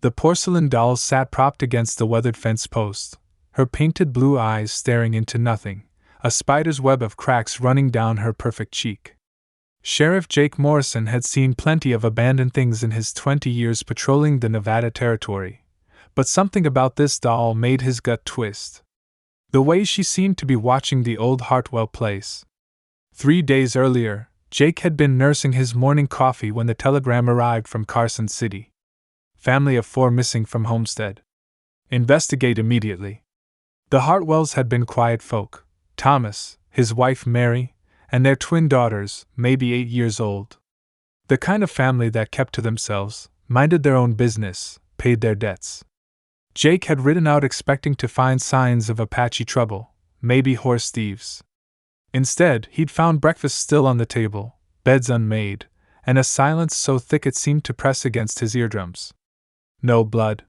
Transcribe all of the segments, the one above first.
The porcelain doll sat propped against the weathered fence post, her painted blue eyes staring into nothing, a spider's web of cracks running down her perfect cheek. Sheriff Jake Morrison had seen plenty of abandoned things in his 20 years patrolling the Nevada territory, but something about this doll made his gut twist. The way she seemed to be watching the old Hartwell place. 3 days earlier, Jake had been nursing his morning coffee when the telegram arrived from Carson City. Family of 4 missing from Homestead. Investigate immediately. The Hartwells had been quiet folk. Thomas, his wife Mary, and their twin daughters, maybe 8 years old. The kind of family that kept to themselves, minded their own business, paid their debts. Jake had ridden out expecting to find signs of Apache trouble, maybe horse thieves. Instead, he'd found breakfast still on the table, beds unmade, and a silence so thick it seemed to press against his eardrums. No blood.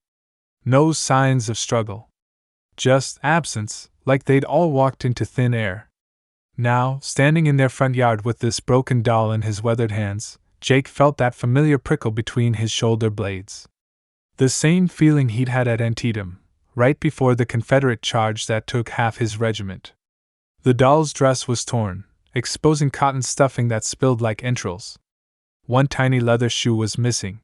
No signs of struggle. Just absence, like they'd all walked into thin air. Now, standing in their front yard with this broken doll in his weathered hands, Jake felt that familiar prickle between his shoulder blades. The same feeling he'd had at Antietam, right before the Confederate charge that took half his regiment. The doll's dress was torn, exposing cotton stuffing that spilled like entrails. One tiny leather shoe was missing.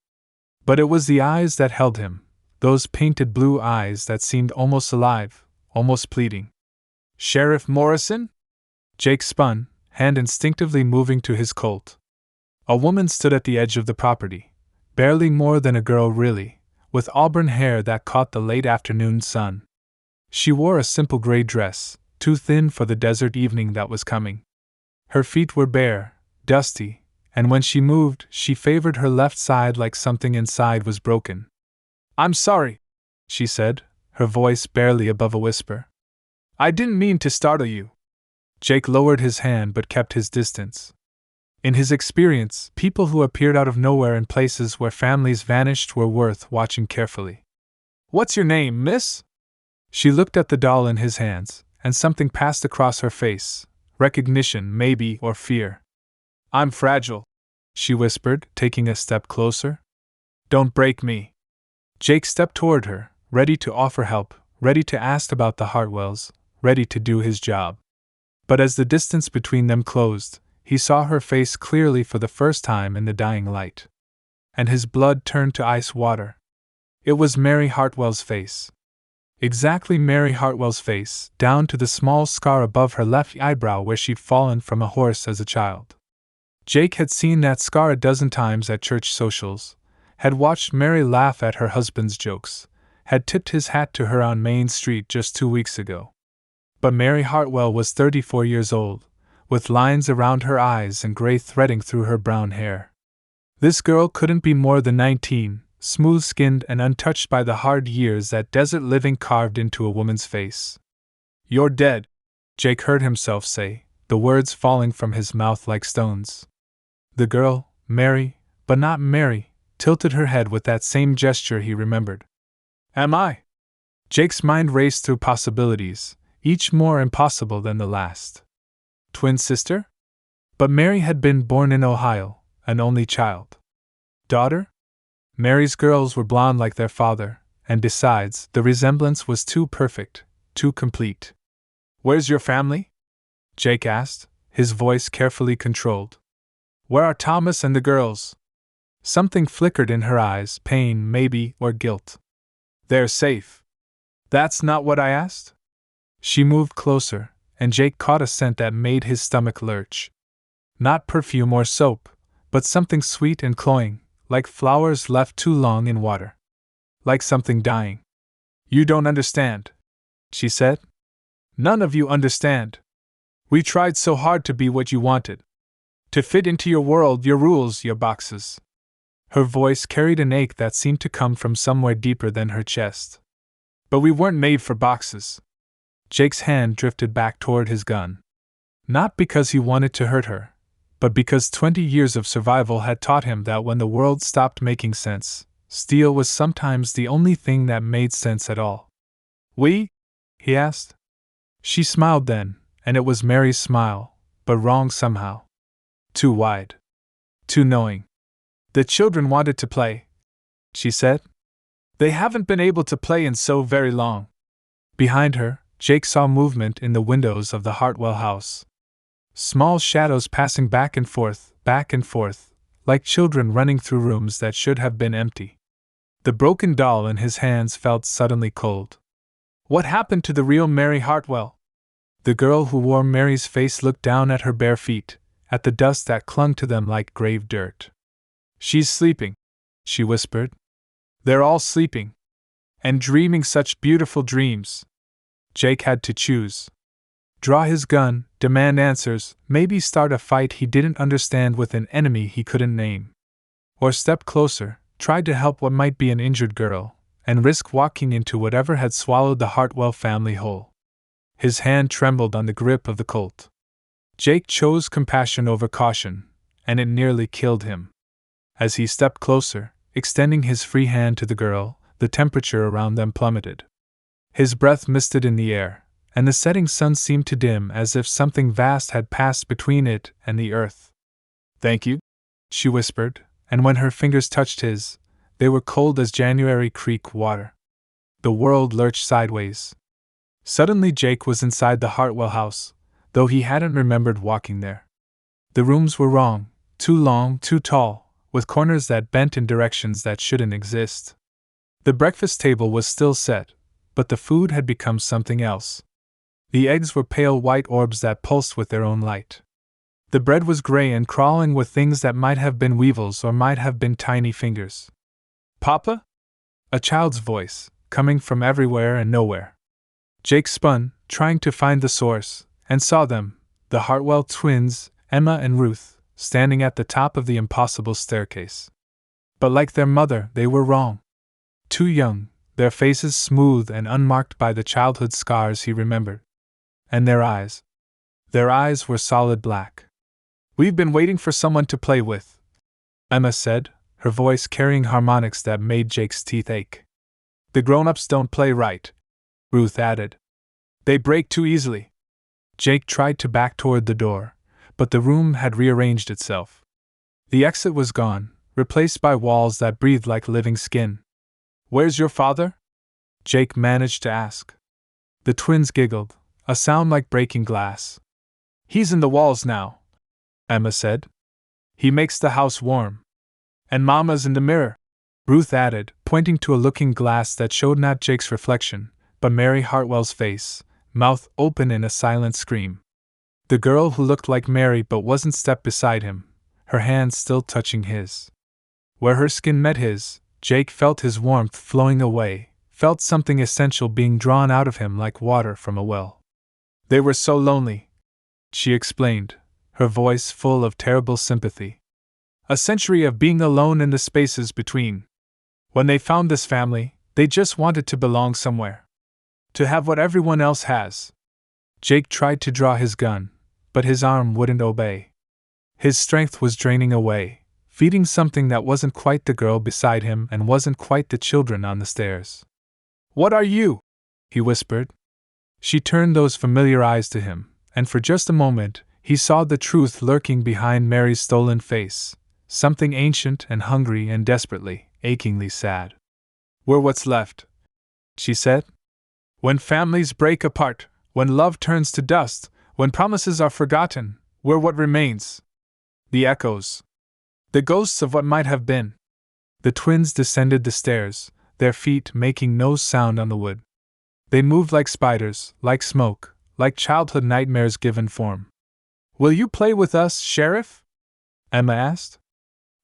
But it was the eyes that held him, those painted blue eyes that seemed almost alive, almost pleading. Sheriff Morrison? Jake spun, hand instinctively moving to his Colt. A woman stood at the edge of the property, barely more than a girl really, with auburn hair that caught the late afternoon sun. She wore a simple gray dress, too thin for the desert evening that was coming. Her feet were bare, dusty, and when she moved, she favored her left side like something inside was broken. "I'm sorry," she said, her voice barely above a whisper. "I didn't mean to startle you." Jake lowered his hand but kept his distance. In his experience, people who appeared out of nowhere in places where families vanished were worth watching carefully. "What's your name, miss?" She looked at the doll in his hands, and something passed across her face, recognition maybe, or fear. "I'm fragile," she whispered, taking a step closer. "Don't break me." Jake stepped toward her, ready to offer help, ready to ask about the Hartwells, ready to do his job. But as the distance between them closed, he saw her face clearly for the first time in the dying light. And his blood turned to ice water. It was Mary Hartwell's face. Exactly Mary Hartwell's face, down to the small scar above her left eyebrow where she'd fallen from a horse as a child. Jake had seen that scar a dozen times at church socials, had watched Mary laugh at her husband's jokes, had tipped his hat to her on Main Street just 2 weeks ago. But Mary Hartwell was 34 years old, with lines around her eyes and gray threading through her brown hair. This girl couldn't be more than 19, smooth-skinned and untouched by the hard years that desert living carved into a woman's face. "You're dead," Jake heard himself say, the words falling from his mouth like stones. The girl, Mary, but not Mary, tilted her head with that same gesture he remembered. "Am I?" Jake's mind raced through possibilities, each more impossible than the last. Twin sister? But Mary had been born in Ohio, an only child. Daughter? Mary's girls were blonde like their father, and besides, the resemblance was too perfect, too complete. "Where's your family?" Jake asked, his voice carefully controlled. "Where are Thomas and the girls?" Something flickered in her eyes, pain, maybe, or guilt. "They're safe." "That's not what I asked." She moved closer, and Jake caught a scent that made his stomach lurch. Not perfume or soap, but something sweet and cloying, like flowers left too long in water. Like something dying. "You don't understand," she said. "None of you understand. We tried so hard to be what you wanted. To fit into your world, your rules, your boxes." Her voice carried an ache that seemed to come from somewhere deeper than her chest. "But we weren't made for boxes." Jake's hand drifted back toward his gun. Not because he wanted to hurt her, but because 20 years of survival had taught him that when the world stopped making sense, steel was sometimes the only thing that made sense at all. "We?" he asked. She smiled then, and it was Mary's smile, but wrong somehow. Too wide. Too knowing. "The children wanted to play," she said. They haven't been able to play in so very long. Behind her, Jake saw movement in the windows of the Hartwell house. Small shadows passing back and forth, like children running through rooms that should have been empty. The broken doll in his hands felt suddenly cold. What happened to the real Mary Hartwell? The girl who wore Mary's face looked down at her bare feet, at the dust that clung to them like grave dirt. She's sleeping, she whispered. They're all sleeping. And dreaming such beautiful dreams. Jake had to choose. Draw his gun, demand answers, maybe start a fight he didn't understand with an enemy he couldn't name. Or step closer, try to help what might be an injured girl, and risk walking into whatever had swallowed the Hartwell family whole. His hand trembled on the grip of the Colt. Jake chose compassion over caution, and it nearly killed him. As he stepped closer, extending his free hand to the girl, the temperature around them plummeted. His breath misted in the air, and the setting sun seemed to dim as if something vast had passed between it and the earth. "Thank you," she whispered, and when her fingers touched his, they were cold as January creek water. The world lurched sideways. Suddenly Jake was inside the Hartwell house, though he hadn't remembered walking there. The rooms were wrong, too long, too tall, with corners that bent in directions that shouldn't exist. The breakfast table was still set, but the food had become something else. The eggs were pale white orbs that pulsed with their own light. The bread was gray and crawling with things that might have been weevils or might have been tiny fingers. "Papa?" A child's voice, coming from everywhere and nowhere. Jake spun, trying to find the source, and saw them, the Hartwell twins, Emma and Ruth, standing at the top of the impossible staircase. But like their mother, they were wrong. Too young, their faces smooth and unmarked by the childhood scars he remembered. And their eyes were solid black. "We've been waiting for someone to play with," Emma said, her voice carrying harmonics that made Jake's teeth ache. "The grown-ups don't play right," Ruth added. "They break too easily." Jake tried to back toward the door, but the room had rearranged itself. The exit was gone, replaced by walls that breathed like living skin. "Where's your father?" Jake managed to ask. The twins giggled, a sound like breaking glass. "He's in the walls now," Emma said. "He makes the house warm. And Mama's in the mirror," Ruth added, pointing to a looking glass that showed not Jake's reflection, but Mary Hartwell's face, mouth open in a silent scream. The girl who looked like Mary but wasn't stepped beside him, her hand still touching his. Where her skin met his, Jake felt his warmth flowing away, felt something essential being drawn out of him like water from a well. "They were so lonely," she explained, her voice full of terrible sympathy. "A century of being alone in the spaces between. When they found this family, they just wanted to belong somewhere. To have what everyone else has." Jake tried to draw his gun, but his arm wouldn't obey. His strength was draining away, feeding something that wasn't quite the girl beside him and wasn't quite the children on the stairs. "What are you?" he whispered. She turned those familiar eyes to him, and for just a moment, he saw the truth lurking behind Mary's stolen face, something ancient and hungry and desperately, achingly sad. "We're what's left," she said. "When families break apart, when love turns to dust, when promises are forgotten, we're what remains. The echoes. The ghosts of what might have been." The twins descended the stairs, their feet making no sound on the wood. They moved like spiders, like smoke, like childhood nightmares given form. "Will you play with us, Sheriff?" Emma asked.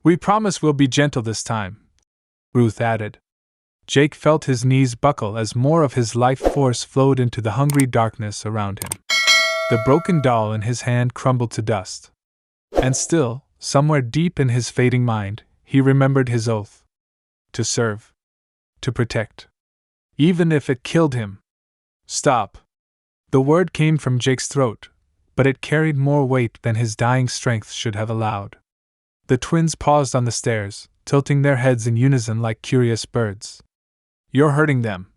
"We promise we'll be gentle this time," Ruth added. Jake felt his knees buckle as more of his life force flowed into the hungry darkness around him. The broken doll in his hand crumbled to dust. And still, somewhere deep in his fading mind, he remembered his oath. To serve. To protect. Even if it killed him. "Stop." The word came from Jake's throat, but it carried more weight than his dying strength should have allowed. The twins paused on the stairs, tilting their heads in unison like curious birds. "You're hurting them,"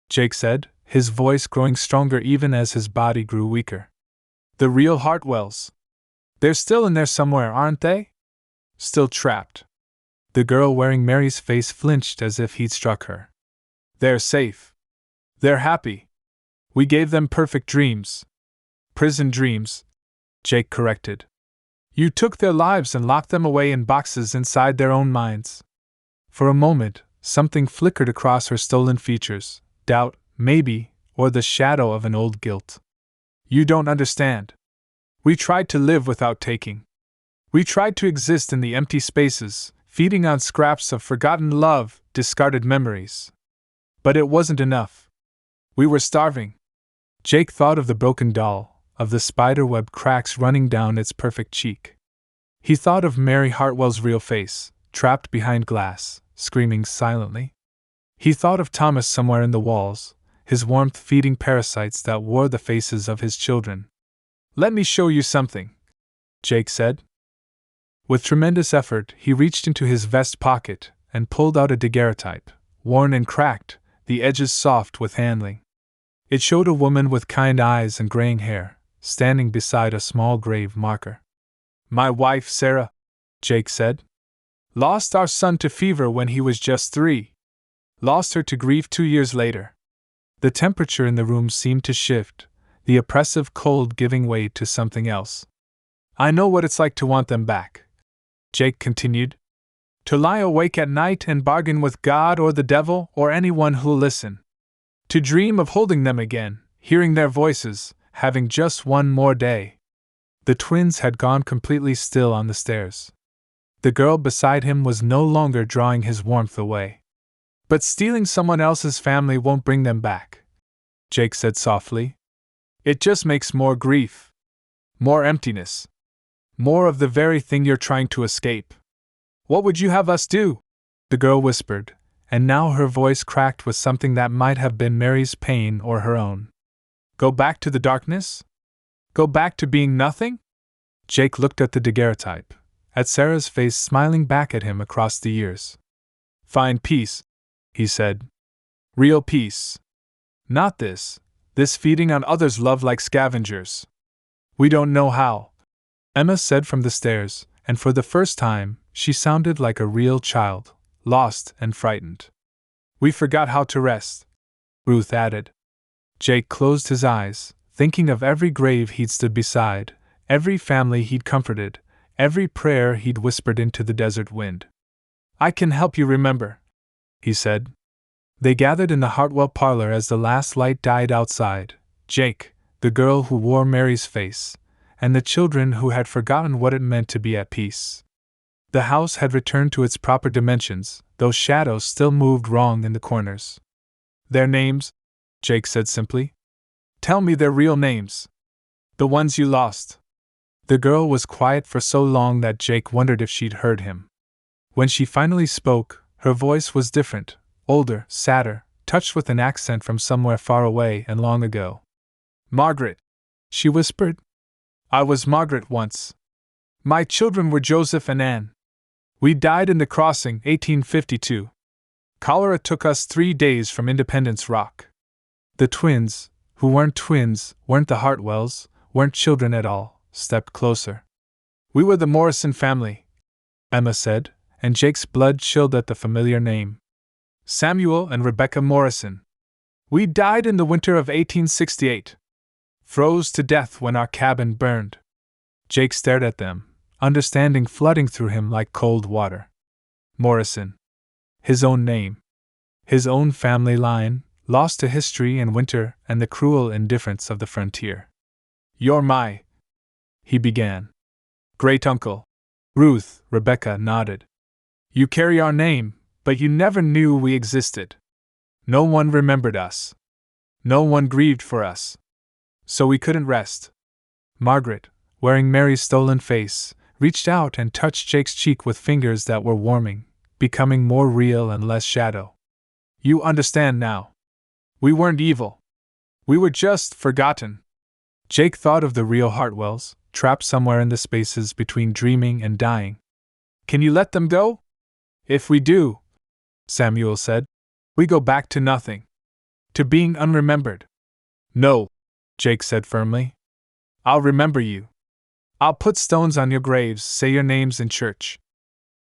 Jake said, his voice growing stronger even as his body grew weaker. "The real Hartwells. They're still in there somewhere, aren't they? Still trapped." The girl wearing Mary's face flinched as if he'd struck her. They're safe. They're happy. We gave them perfect dreams. Prison dreams, Jake corrected. You took their lives and locked them away in boxes inside their own minds. For a moment, something flickered across her stolen features, doubt, maybe, or the shadow of an old guilt. You don't understand. We tried to live without taking. We tried to exist in the empty spaces, feeding on scraps of forgotten love, discarded memories. But it wasn't enough. We were starving. Jake thought of the broken doll, of the spiderweb cracks running down its perfect cheek. He thought of Mary Hartwell's real face, trapped behind glass, screaming silently. He thought of Thomas somewhere in the walls, his warmth feeding parasites that wore the faces of his children. Let me show you something, Jake said. With tremendous effort, he reached into his vest pocket and pulled out a daguerreotype, worn and cracked, the edges soft with handling. It showed a woman with kind eyes and graying hair, standing beside a small grave marker. My wife, Sarah, Jake said. Lost our son to fever when he was just 3. Lost her to grief 2 years later. The temperature in the room seemed to shift, the oppressive cold giving way to something else. I know what it's like to want them back, Jake continued. To lie awake at night and bargain with God or the devil or anyone who'll listen. To dream of holding them again, hearing their voices, having just one more day. The twins had gone completely still on the stairs. The girl beside him was no longer drawing his warmth away. But stealing someone else's family won't bring them back, Jake said softly. It just makes more grief. More emptiness. More of the very thing you're trying to escape. What would you have us do? The girl whispered, and now her voice cracked with something that might have been Mary's pain or her own. Go back to the darkness? Go back to being nothing? Jake looked at the daguerreotype, at Sarah's face smiling back at him across the years. Find peace, he said. Real peace. Not this feeding on others' love like scavengers. We don't know how, Emma said from the stairs, and for the first time, she sounded like a real child, lost and frightened. We forgot how to rest, Ruth added. Jake closed his eyes, thinking of every grave he'd stood beside, every family he'd comforted, every prayer he'd whispered into the desert wind. I can help you remember, he said. They gathered in the Hartwell parlor as the last light died outside, Jake, the girl who wore Mary's face, and the children who had forgotten what it meant to be at peace. The house had returned to its proper dimensions, though shadows still moved wrong in the corners. Their names, Jake said simply. Tell me their real names. The ones you lost. The girl was quiet for so long that Jake wondered if she'd heard him. When she finally spoke, her voice was different, older, sadder, touched with an accent from somewhere far away and long ago. Margaret, she whispered. I was Margaret once. My children were Joseph and Anne. We died in the crossing, 1852. Cholera took us 3 days from Independence Rock. The twins, who weren't twins, weren't the Hartwells, weren't children at all, stepped closer. We were the Morrison family, Emma said, and Jake's blood chilled at the familiar name. Samuel and Rebecca Morrison. We died in the winter of 1868. Froze to death when our cabin burned. Jake stared at them, understanding flooding through him like cold water. Morrison. His own name. His own family line, lost to history and winter and the cruel indifference of the frontier. You're my, he began. Great uncle. Ruth, Rebecca nodded. You carry our name, but you never knew we existed. No one remembered us. No one grieved for us. So we couldn't rest. Margaret, wearing Mary's stolen face, reached out and touched Jake's cheek with fingers that were warming, becoming more real and less shadow. You understand now. We weren't evil. We were just forgotten. Jake thought of the real Hartwells, trapped somewhere in the spaces between dreaming and dying. Can you let them go? If we do, Samuel said, we go back to nothing. To being unremembered. No, Jake said firmly. I'll remember you. I'll put stones on your graves, say your names in church.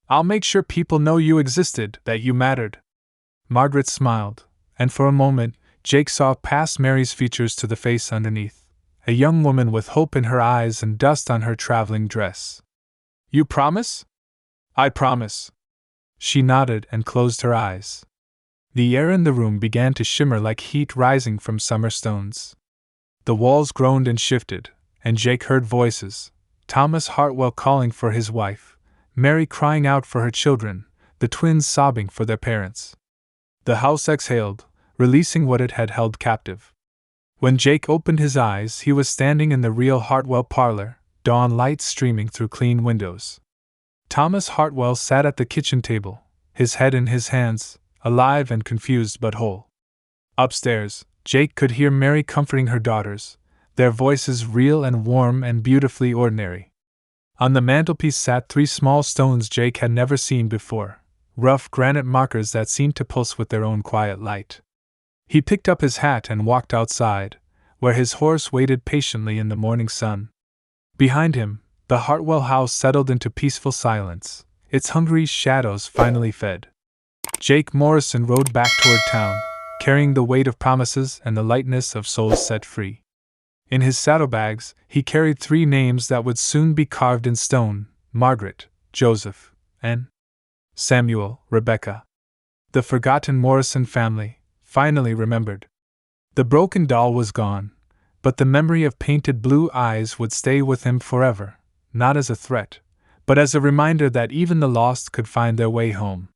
I'll make sure people know you existed, that you mattered. Margaret smiled, and for a moment, Jake saw past Mary's features to the face underneath, a young woman with hope in her eyes and dust on her traveling dress. You promise? I promise. She nodded and closed her eyes. The air in the room began to shimmer like heat rising from summer stones. The walls groaned and shifted, and Jake heard voices, Thomas Hartwell calling for his wife, Mary crying out for her children, the twins sobbing for their parents. The house exhaled, releasing what it had held captive. When Jake opened his eyes, he was standing in the real Hartwell parlor, dawn light streaming through clean windows. Thomas Hartwell sat at the kitchen table, his head in his hands, alive and confused but whole. Upstairs, Jake could hear Mary comforting her daughters, their voices real and warm and beautifully ordinary. On the mantelpiece sat 3 small stones Jake had never seen before, rough granite markers that seemed to pulse with their own quiet light. He picked up his hat and walked outside, where his horse waited patiently in the morning sun. Behind him, the Hartwell house settled into peaceful silence, its hungry shadows finally fed. Jake Morrison rode back toward town, carrying the weight of promises and the lightness of souls set free. In his saddlebags, he carried 3 names that would soon be carved in stone: Margaret, Joseph, and Samuel, Rebecca. The forgotten Morrison family, finally remembered. The broken doll was gone, but the memory of painted blue eyes would stay with him forever, not as a threat, but as a reminder that even the lost could find their way home.